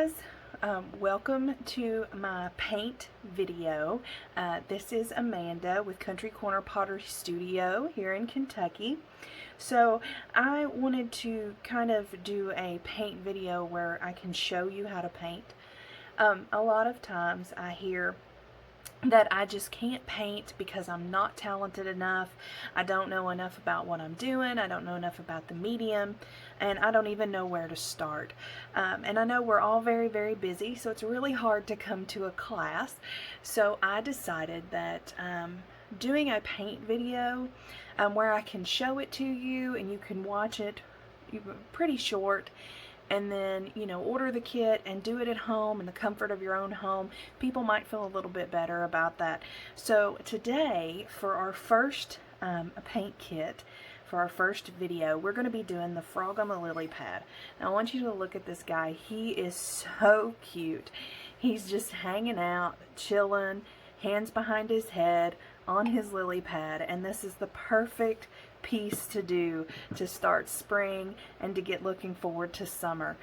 guys, welcome to my paint video. This is Amanda with Country Corner Pottery Studio here in Kentucky. So I wanted to kind of do a paint video where I can show you how to paint. A lot of times I hear that I just can't paint because I'm not talented enough. I don't know enough about what I'm doing. I don't know enough about the medium, and I don't even know where to start. And I know we're all very, very busy, so it's really hard to come to a class. So I decided that doing a paint video where I can show it to you and you can watch it pretty short, and then, you know, order the kit and do it at home in the comfort of your own home. People might feel a little bit better about that. So today, for our first paint kit, for our first video, we're going to be doing the frog on the lily pad. Now I want you to look at this guy. He is so cute. He's just hanging out, chilling, hands behind his head on his lily pad, and this is the perfect piece to do to start spring and to get looking forward to summer.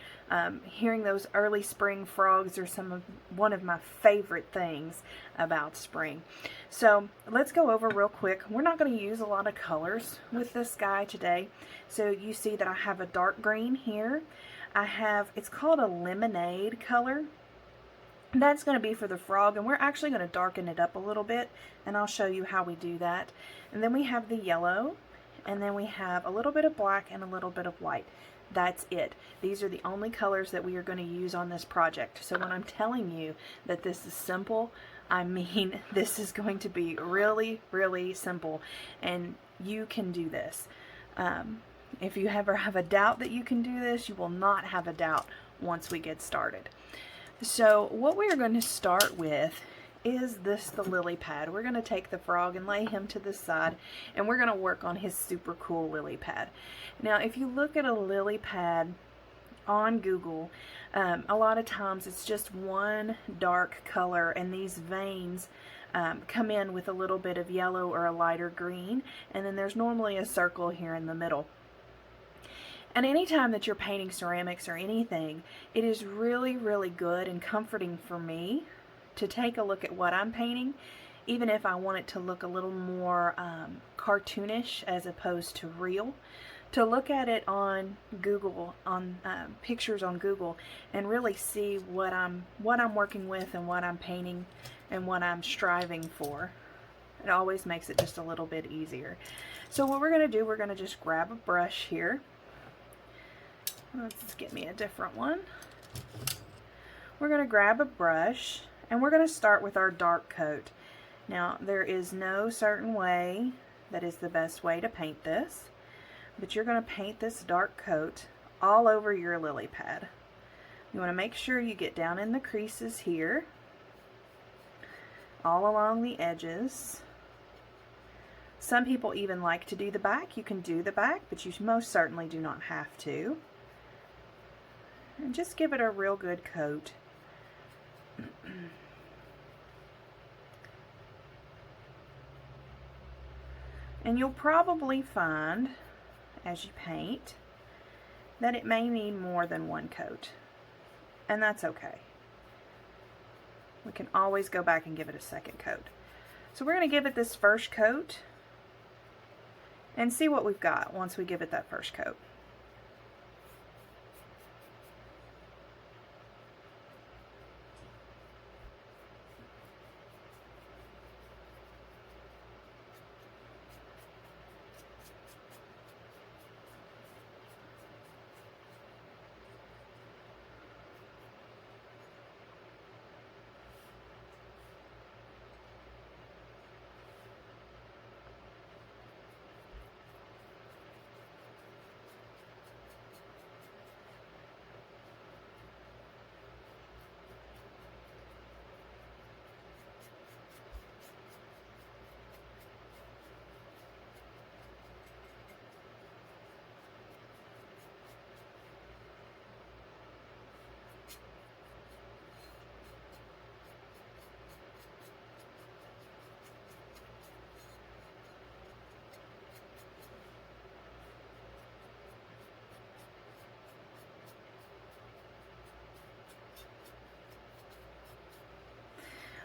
Hearing those early spring frogs are one of my favorite things about spring. So let's go over real quick. We're not going to use a lot of colors with this guy today. So you see that I have a dark green here. It's called a lemonade color. That's going to be for the frog, and we're actually going to darken it up a little bit, and I'll show you how we do that. And then we have the yellow, and then we have a little bit of black and a little bit of white. That's it. These are the only colors that we are going to use on this project. So when I'm telling you that this is simple, I mean this is going to be really, really simple, and you can do this. If you ever have a doubt that you can do this, you will not have a doubt once we get started. So what we are going to start with is the lily pad. We're going to take the frog and lay him to the side, and we're going to work on his super cool lily pad. Now if you look at a lily pad on Google, a lot of times it's just one dark color, and these veins come in with a little bit of yellow or a lighter green, and then there's normally a circle here in the middle. And anytime that you're painting ceramics or anything, it is really, really good and comforting for me to take a look at what I'm painting, even if I want it to look a little more cartoonish as opposed to real. To look at it on Google, on pictures on Google, and really see what I'm working with and what I'm painting and what I'm striving for. It always makes it just a little bit easier. So what we're going to do, we're going to just grab a brush here. Let's get me a different one. We're going to grab a brush, and we're going to start with our dark coat. Now, there is no certain way that is the best way to paint this, but you're going to paint this dark coat all over your lily pad. You want to make sure you get down in the creases here, all along the edges. Some people even like to do the back. You can do the back, but you most certainly do not have to. And just give it a real good coat. And you'll probably find, as you paint, that it may need more than one coat. And that's okay. We can always go back and give it a second coat. So we're going to give it this first coat and see what we've got once we give it that first coat.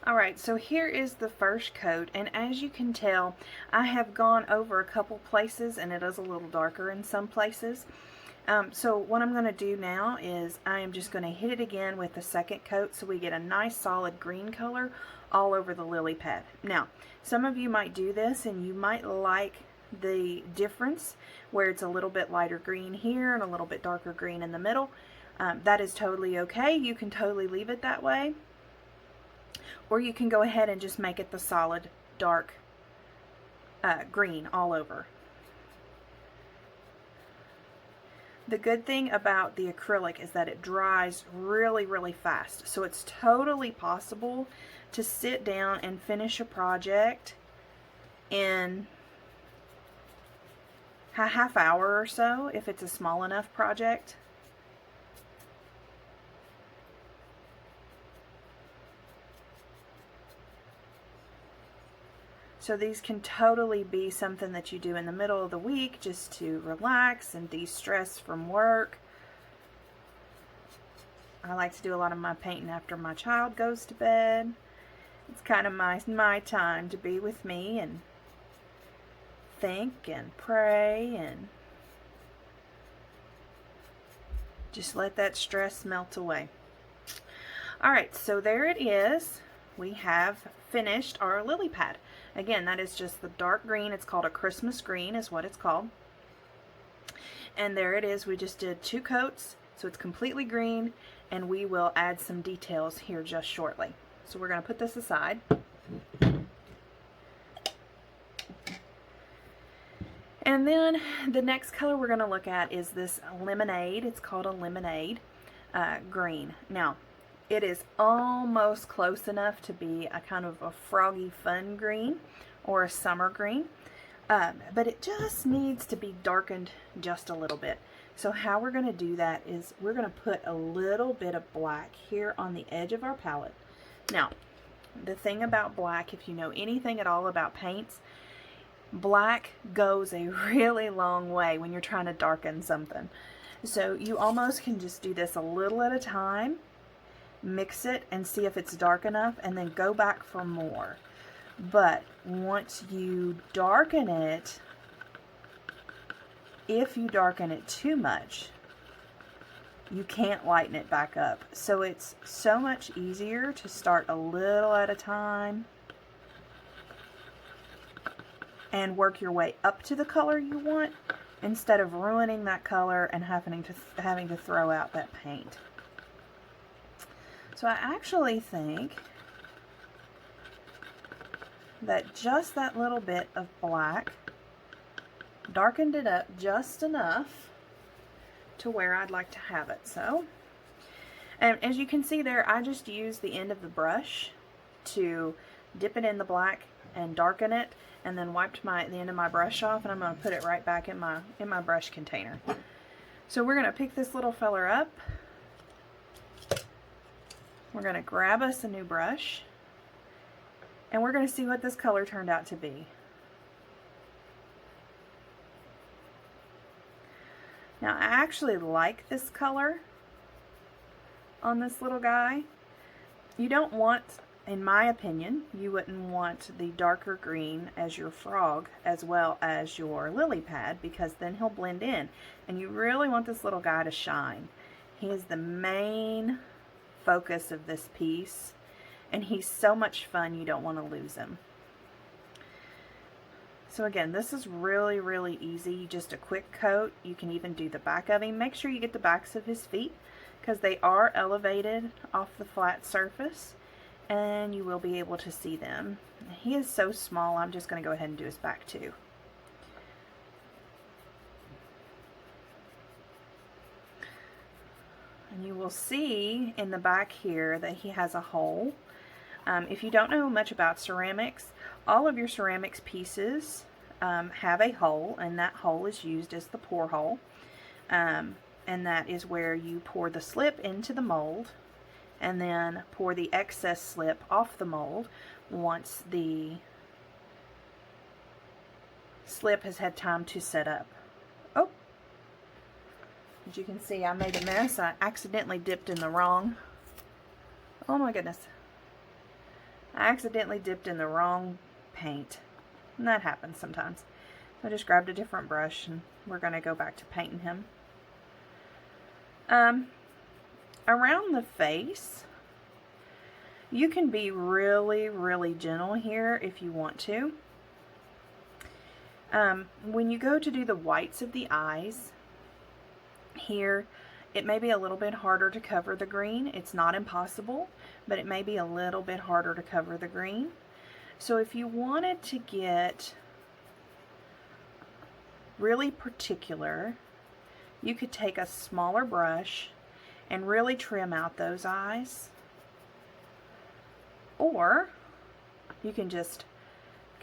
Alright, so here is the first coat, and as you can tell, I have gone over a couple places and it is a little darker in some places. So what I'm going to do now is I am just going to hit it again with the second coat so we get a nice solid green color all over the lily pad. Now, some of you might do this and you might like the difference where it's a little bit lighter green here and a little bit darker green in the middle. That is totally okay. You can totally leave it that way. Or you can go ahead and just make it the solid dark green all over. The good thing about the acrylic is that it dries really, really fast. So it's totally possible to sit down and finish a project in a half hour or so if it's a small enough project. So these can totally be something that you do in the middle of the week just to relax and de-stress from work. I like to do a lot of my painting after my child goes to bed. It's kind of my time to be with me and think and pray and just let that stress melt away. Alright, so there it is. We have finished our lily pad. Again, that is just the dark green. It's called a Christmas green is what it's called. And there it is. We just did 2 coats, so it's completely green, and we will add some details here just shortly. So we're going to put this aside. And then the next color we're going to look at is this lemonade. It's called a lemonade green. Now, it is almost close enough to be a kind of a froggy fun green or a summer green, but it just needs to be darkened just a little bit. So how we're going to do that is we're going to put a little bit of black here on the edge of our palette. Now, the thing about black, if you know anything at all about paints, black goes a really long way when you're trying to darken something. So you almost can just do this a little at a time. Mix it and see if it's dark enough and then go back for more. But once you darken it, if you darken it too much, you can't lighten it back up. So it's so much easier to start a little at a time and work your way up to the color you want instead of ruining that color and having to throw out that paint. So I actually think that just that little bit of black darkened it up just enough to where I'd like to have it. So, and as you can see there, I just used the end of the brush to dip it in the black and darken it, and then wiped the end of my brush off, and I'm going to put it right back in my brush container. So we're going to pick this little feller up. We're going to grab us a new brush, and we're going to see what this color turned out to be. Now, I actually like this color on this little guy. You don't want, in my opinion, you wouldn't want the darker green as your frog as well as your lily pad, because then he'll blend in. And you really want this little guy to shine. He is the main focus of this piece, and he's so much fun you don't want to lose him. So again, this is really, really easy. Just a quick coat. You can even do the back of him. Make sure you get the backs of his feet because they are elevated off the flat surface, and you will be able to see them. He is so small, I'm just going to go ahead and do his back too. And you will see in the back here that he has a hole. If you don't know much about ceramics, all of your ceramics pieces have a hole, and that hole is used as the pour hole. And that is where you pour the slip into the mold and then pour the excess slip off the mold once the slip has had time to set up. Oh, as you can see, I made a mess. I accidentally dipped in the wrong. Oh my goodness. I accidentally dipped in the wrong paint. And that happens sometimes. So I just grabbed a different brush and we're going to go back to painting him. Around the face, you can be really, really gentle here if you want to. When you go to do the whites of the eyes, here it may be a little bit harder to cover the green. It's not impossible, but it may be a little bit harder to cover the green. So if you wanted to get really particular, you could take a smaller brush and really trim out those eyes. Or you can just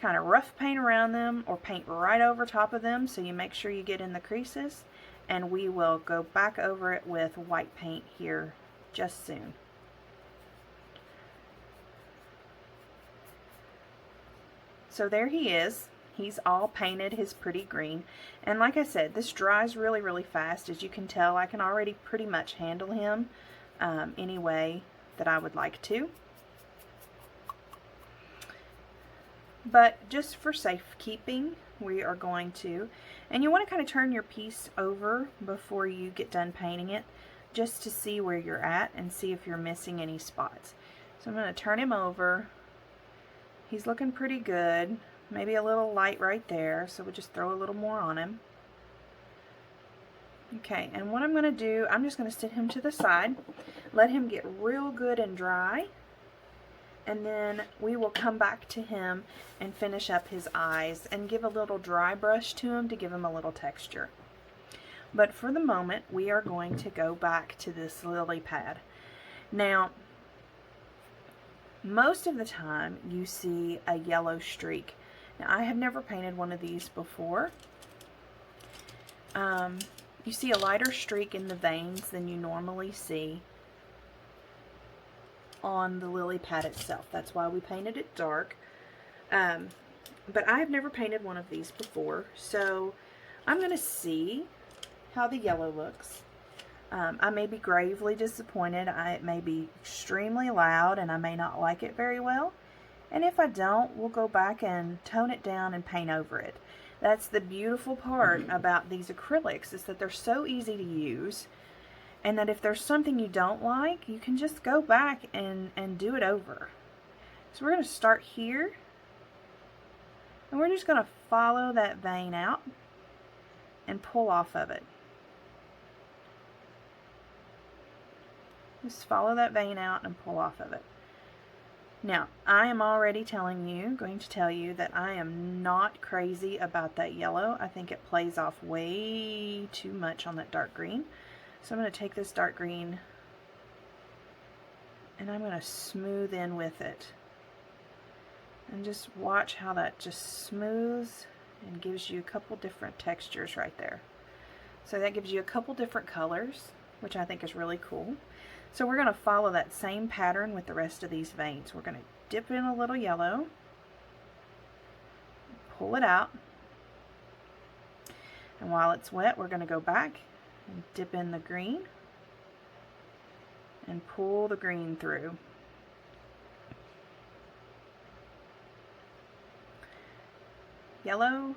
kind of rough paint around them or paint right over top of them so you make sure you get in the creases, and we will go back over it with white paint here just soon. So there he is. He's all painted his pretty green, and like I said, this dries really, really fast. As you can tell, I can already pretty much handle him any way that I would like to. But just for safekeeping, we are going to, and you want to kind of turn your piece over before you get done painting it, just to see where you're at and see if you're missing any spots. So I'm going to turn him over. He's looking pretty good. Maybe a little light right there, so we'll just throw a little more on him. Okay, and what I'm going to do, I'm just going to sit him to the side, let him get real good and dry, and then we will come back to him and finish up his eyes and give a little dry brush to him to give him a little texture. But for the moment, we are going to go back to this lily pad. Now, most of the time you see a yellow streak. Now, I have never painted one of these before. You see a lighter streak in the veins than you normally see on the lily pad itself. That's why we painted it dark. But I have never painted one of these before, so I'm going to see how the yellow looks. I may be gravely disappointed. It may be extremely loud and I may not like it very well. And if I don't, we'll go back and tone it down and paint over it. That's the beautiful part about these acrylics, is that they're so easy to use, and that if there's something you don't like, you can just go back and do it over. So we're going to start here, and we're just going to follow that vein out and pull off of it. Just follow that vein out and pull off of it. Now, I am already going to tell you that I am not crazy about that yellow. I think it plays off way too much on that dark green. So I'm going to take this dark green and I'm going to smooth in with it. And just watch how that just smooths and gives you a couple different textures right there. So that gives you a couple different colors, which I think is really cool. So we're going to follow that same pattern with the rest of these veins. We're going to dip in a little yellow, pull it out, and while it's wet, we're going to go back and dip in the green and pull the green through. Yellow,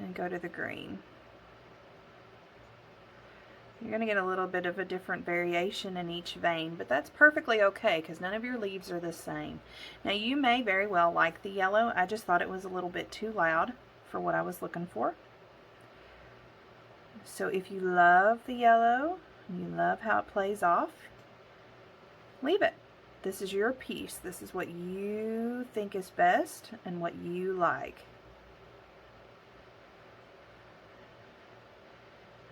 and go to the green. You're going to get a little bit of a different variation in each vein, but that's perfectly okay because none of your leaves are the same. Now, you may very well like the yellow. I just thought it was a little bit too loud for what I was looking for. So if you love the yellow, and you love how it plays off, leave it. This is your piece. This is what you think is best and what you like.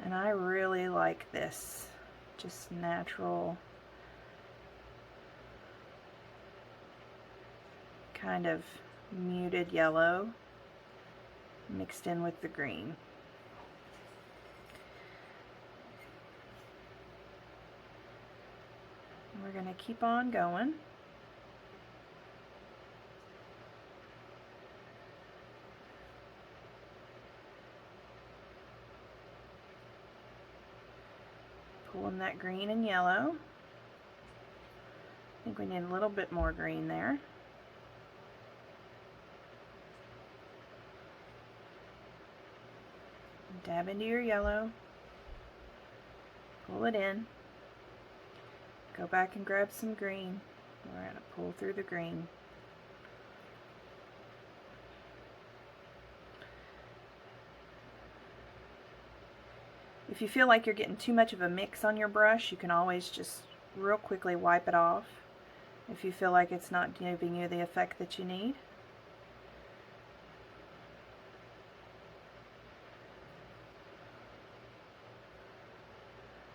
And I really like this, just natural, kind of muted yellow mixed in with the green. We're going to keep on going. Pull pulling that green and yellow. I think we need a little bit more green there. Dab into your yellow. Pull it in. Go back and grab some green. We're going to pull through the green. If you feel like you're getting too much of a mix on your brush, you can always just real quickly wipe it off if you feel like it's not giving you the effect that you need.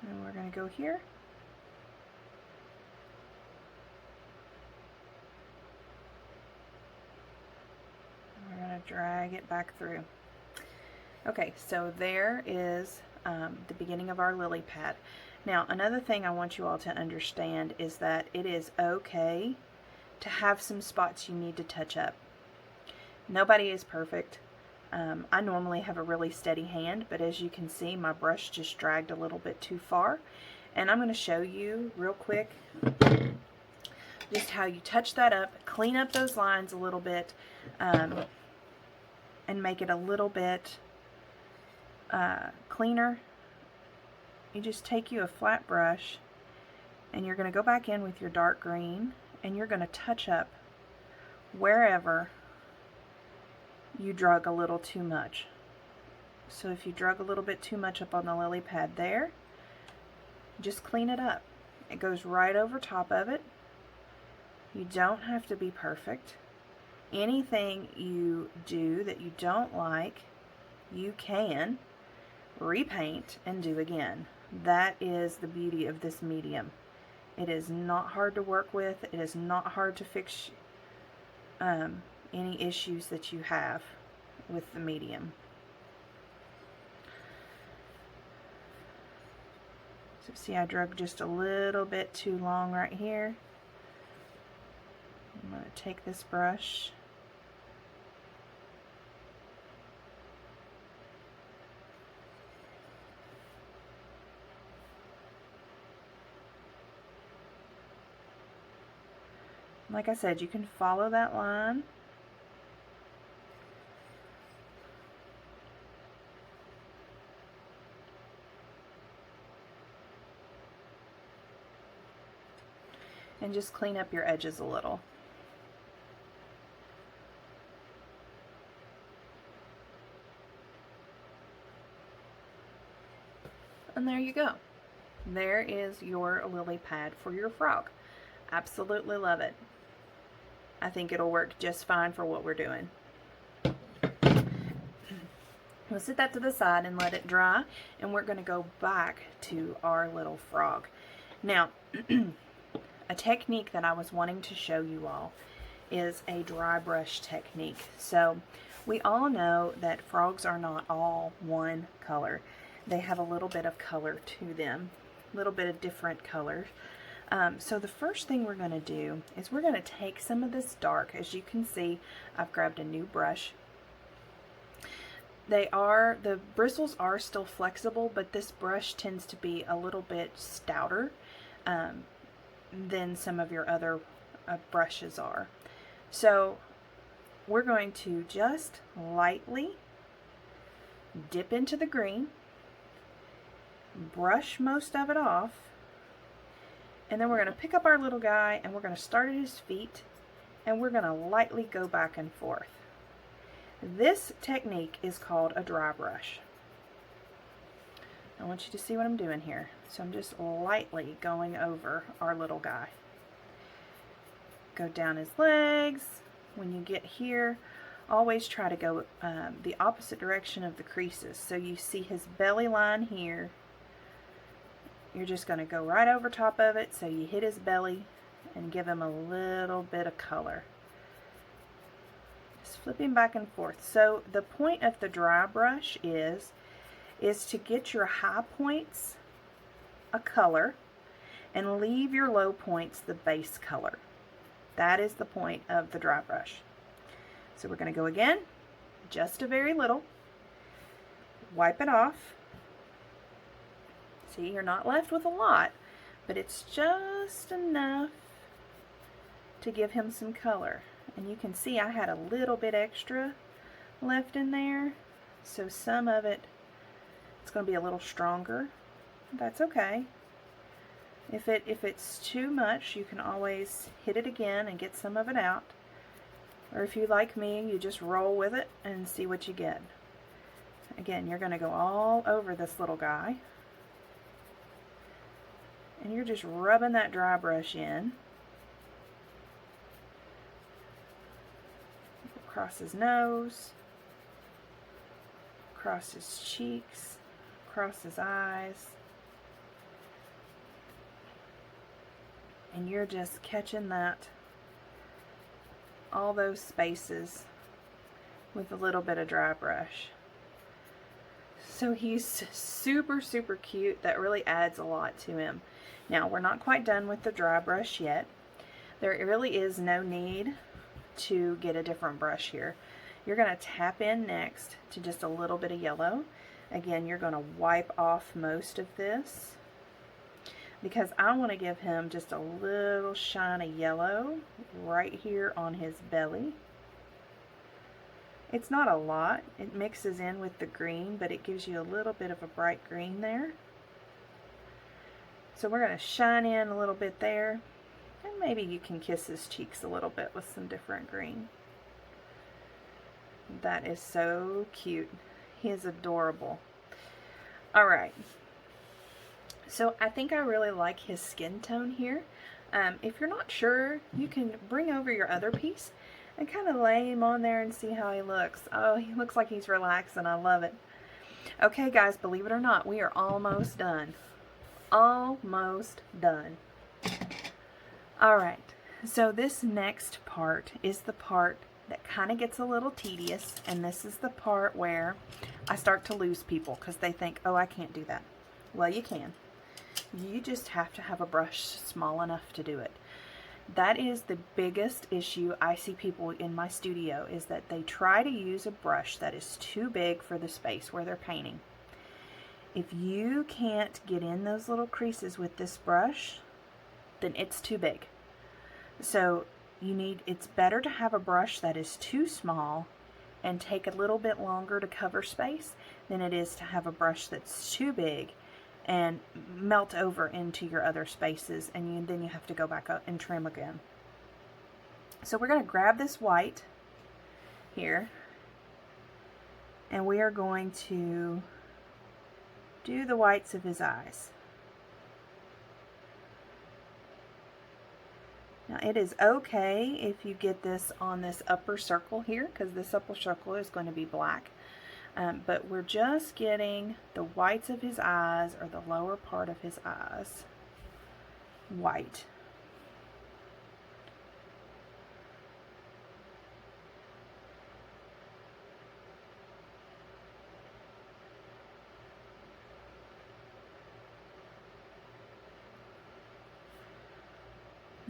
And we're going to go here. We're going to drag it back through. Okay, so there is the beginning of our lily pad. Now, another thing I want you all to understand is that it is okay to have some spots you need to touch up. Nobody is perfect. I normally have a really steady hand, but as you can see, my brush just dragged a little bit too far. And I'm going to show you real quick just how you touch that up, clean up those lines a little bit, and make it a little bit cleaner. You just take you a flat brush and you're going to go back in with your dark green and you're going to touch up wherever you drug a little too much. So if you drug a little bit too much up on the lily pad there, just clean it up. It goes right over top of it. You don't have to be perfect. Anything you do that you don't like, you can repaint and do again. That is the beauty of this medium. It is not hard to work with. It is not hard to fix any issues that you have with the medium. So see, I drug just a little bit too long right here. I'm going to take this brush . Like I said, you can follow that line. And just clean up your edges a little. And there you go. There is your lily pad for your frog. Absolutely love it. I think it'll work just fine for what we're doing. We'll set that to the side and let it dry, and we're going to go back to our little frog. Now, a technique that I was wanting to show you all is a dry brush technique. So we all know that frogs are not all one color. They have a little bit of color to them, a little bit of different colors. So the first thing we're going to do is we're going to take some of this dark. As you can see, I've grabbed a new brush. The bristles are still flexible, but this brush tends to be a little bit stouter than some of your other brushes are. So we're going to just lightly dip into the green, brush most of it off, and then we're going to pick up our little guy and we're going to start at his feet and we're going to lightly go back and forth. This technique is called a dry brush. I want you to see what I'm doing here. So I'm just lightly going over our little guy. Go down his legs. When you get here, always try to go the opposite direction of the creases. So you see his belly line here. You're just going to go right over top of it so you hit his belly and give him a little bit of color. Just flipping back and forth. So the point of the dry brush is to get your high points a color and leave your low points the base color. That is the point of the dry brush. So we're going to go again, just a very little, wipe it off, See, you're not left with a lot, but it's just enough to give him some color. And you can see I had a little bit extra left in there, so some of it, it's going to be a little stronger. That's okay. If it's too much, you can always hit it again and get some of it out. Or if you like me, you just roll with it and see what you get. Again, you're going to go all over this little guy. And you're just rubbing that dry brush in. Across his nose, across his cheeks, across his eyes. And you're just catching that, all those spaces with a little bit of dry brush. So he's super, super cute. That really adds a lot to him. Now, we're not quite done with the dry brush yet. There really is no need to get a different brush here. You're going to tap in next to just a little bit of yellow. Again, you're going to wipe off most of this because I want to give him just a little shine of yellow right here on his belly. It's not a lot. It mixes in with the green, but it gives you a little bit of a bright green there. So we're going to shine in a little bit there. And maybe you can kiss his cheeks a little bit with some different green. That is so cute. He is adorable. Alright. So I think I really like his skin tone here. If you're not sure, you can bring over your other piece and kind of lay him on there and see how he looks. Oh, he looks like he's relaxing. I love it. Okay, guys, believe it or not, we are almost done. Almost done. Alright, so this next part is the part that kind of gets a little tedious, and this is the part where I start to lose people because they think, oh, I can't do that. Well, you can. You just have to have a brush small enough to do it. That is the biggest issue I see people in my studio, is that they try to use a brush that is too big for the space where they're painting. If you can't get in those little creases with this brush, then it's too big. So it's better to have a brush that is too small and take a little bit longer to cover space than it is to have a brush that's too big and melt over into your other spaces, and then you have to go back up and trim again. So we're going to grab this white here, and we are going to do the whites of his eyes. Now it is okay if you get this on this upper circle here, because this upper circle is going to be black. But we're just getting the whites of his eyes, or the lower part of his eyes, white.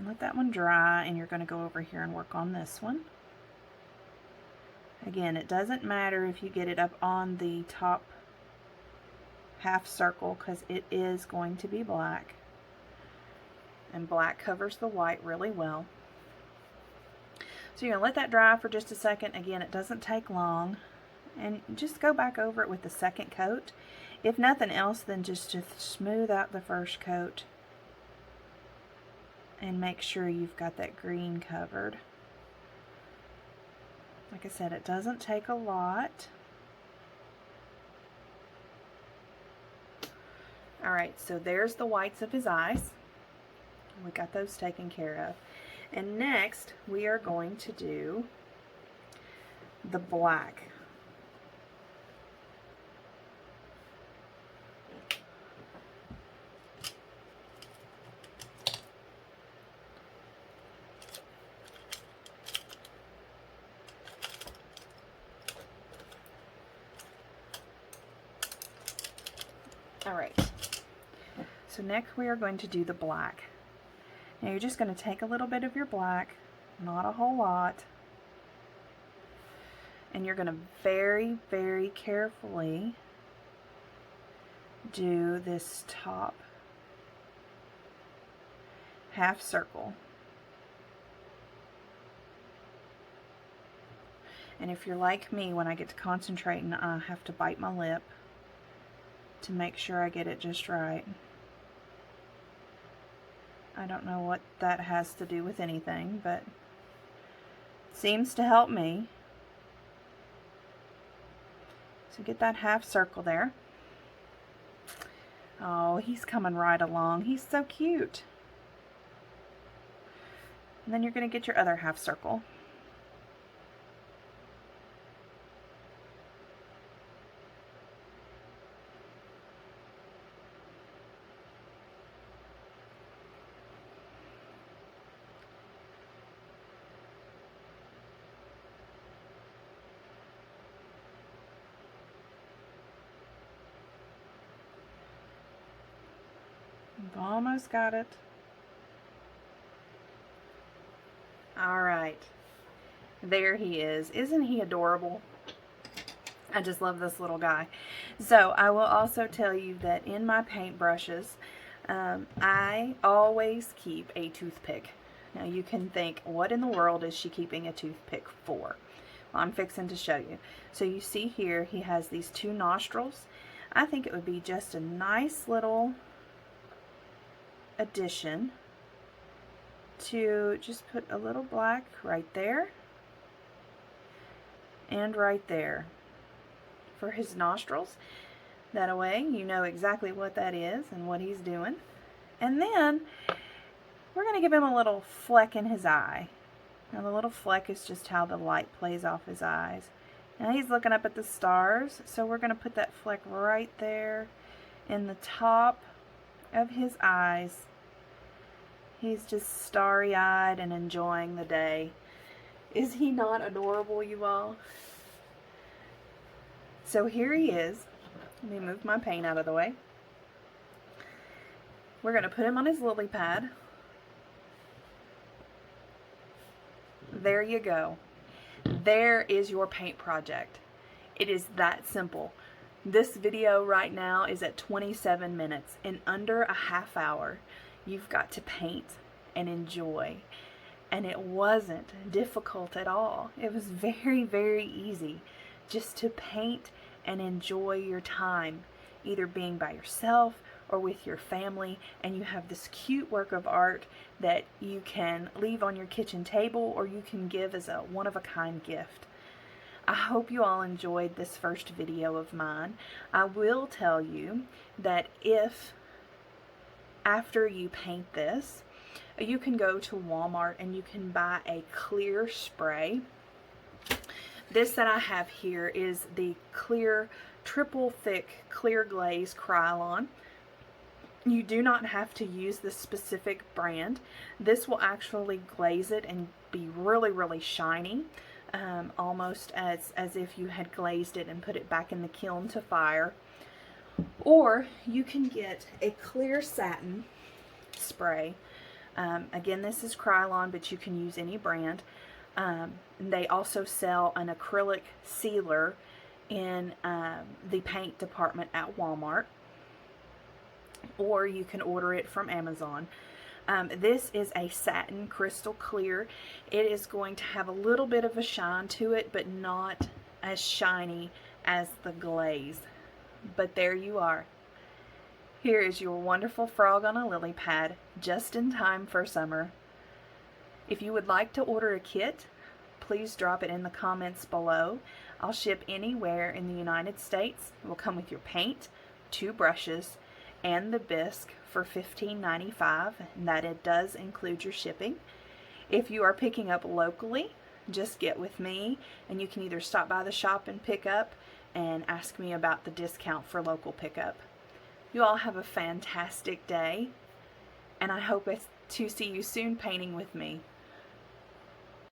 Let that one dry, and you're going to go over here and work on this one. Again, it doesn't matter if you get it up on the top half circle, because it is going to be black, and black covers the white really well. So you're going to let that dry for just a second. Again, it doesn't take long, and just go back over it with the second coat. If nothing else, then just to smooth out the first coat and make sure you've got that green covered. Like I said, it doesn't take a lot. Alright, so there's the whites of his eyes. We got those taken care of. And next, we are going to do the black. Alright, so next we are going to do the black. Now you're just going to take a little bit of your black, not a whole lot, and you're going to very, very carefully do this top half circle. And if you're like me, when I get to concentrating, I have to bite my lip to make sure I get it just right. I don't know what that has to do with anything, but it seems to help me. So get that half circle there. Oh, he's coming right along. He's so cute. And then you're going to get your other half circle. I've almost got it. Alright, there he is. Isn't he adorable? I just love this little guy. So I will also tell you that in my paintbrushes, I always keep a toothpick. Now you can think, what in the world is she keeping a toothpick for? Well, I'm fixing to show you. So you see here, he has these two nostrils. I think it would be just a nice little addition to just put a little black right there and right there for his nostrils. That way you know exactly what that is and what he's doing. And then we're going to give him a little fleck in his eye. Now the little fleck is just how the light plays off his eyes. Now he's looking up at the stars, so we're going to put that fleck right there in the top of his eyes. He's just starry-eyed and enjoying the day. Is he not adorable, you all? So here he is. Let me move my paint out of the way. We're going to put him on his lily pad. There you go. There is your paint project. It is that simple. This video right now is at 27 minutes. In under a half hour, you've got to paint and enjoy. And it wasn't difficult at all. It was very, very easy just to paint and enjoy your time, either being by yourself or with your family, and you have this cute work of art that you can leave on your kitchen table or you can give as a one-of-a-kind gift. I hope you all enjoyed this first video of mine. I will tell you that if after you paint this, you can go to Walmart and you can buy a clear spray. This that I have here is the clear, triple thick clear glaze Krylon. You do not have to use this specific brand. This will actually glaze it and be really, really shiny, almost as if you had glazed it and put it back in the kiln to fire. Or you can get a clear satin spray. Again, this is Krylon, but you can use any brand. They also sell an acrylic sealer in the paint department at Walmart, or you can order it from Amazon. This is a satin crystal clear. It is going to have a little bit of a shine to it, but not as shiny as the glaze. But there you are. Here is your wonderful frog on a lily pad, just in time for summer. If you would like to order a kit, please drop it in the comments below. I'll ship anywhere in the United States. It will come with your paint, 2 brushes, and the bisque for $15.95, and that it does include your shipping. If you are picking up locally, just get with me, and you can either stop by the shop and pick up and ask me about the discount for local pickup. You all have a fantastic day, and I hope to see you soon painting with me.